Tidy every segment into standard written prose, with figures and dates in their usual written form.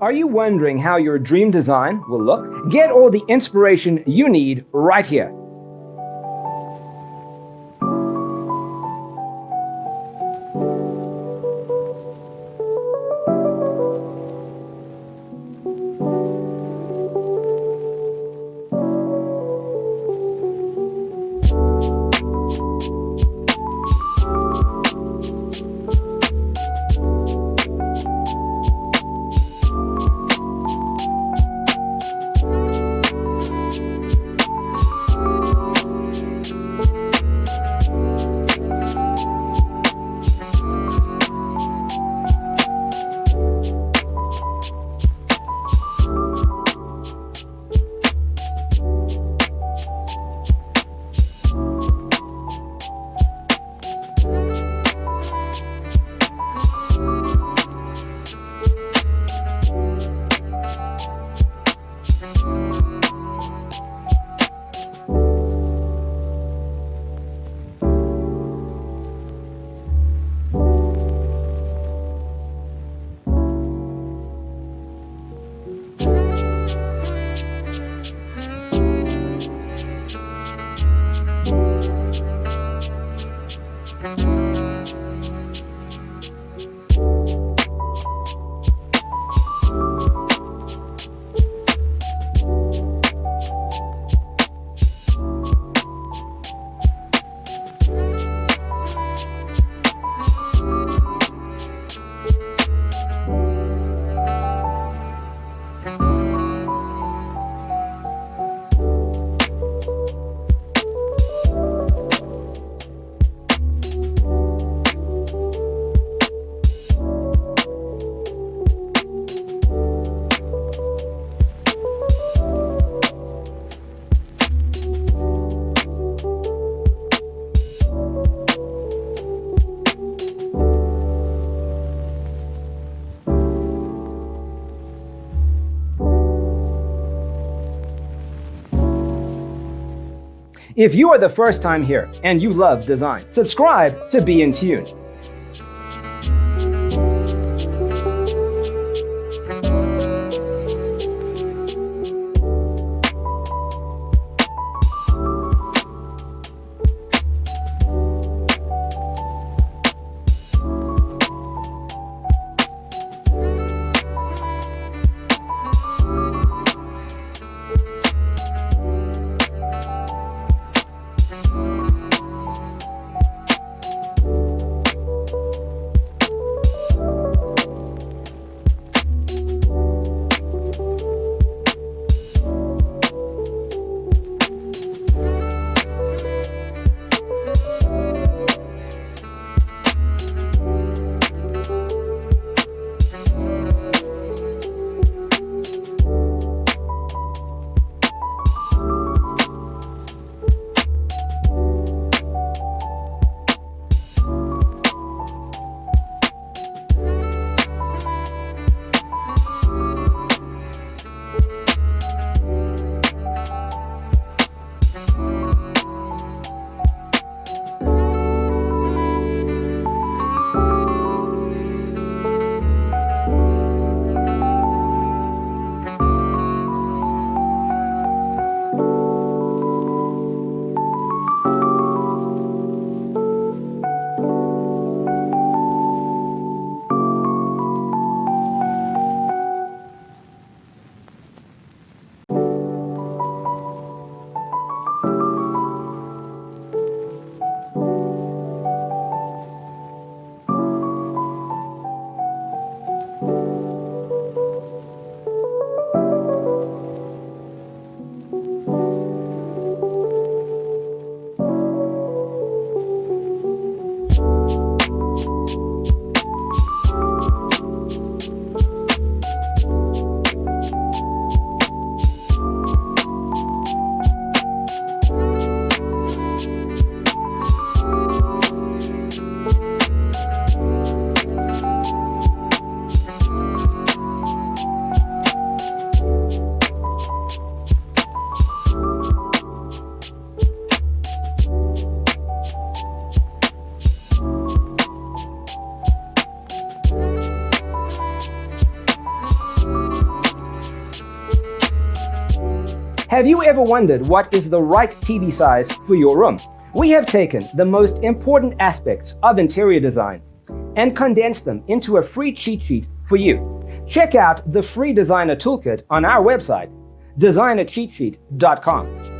Are you wondering how your dream design will look? Get all the inspiration you need right here. If you are the first time here and you love design, subscribe to Be in Tune. Have you ever wondered what is the right TV size for your room? We have taken the most important aspects of interior design and condensed them into a free cheat sheet for you. Check out the free designer toolkit on our website, designercheatsheet.com.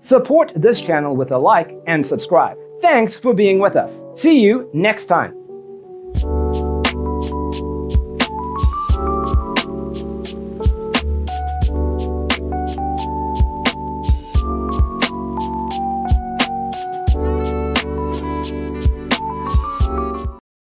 Support this channel with a like and subscribe. Thanks for being with us. See you next time.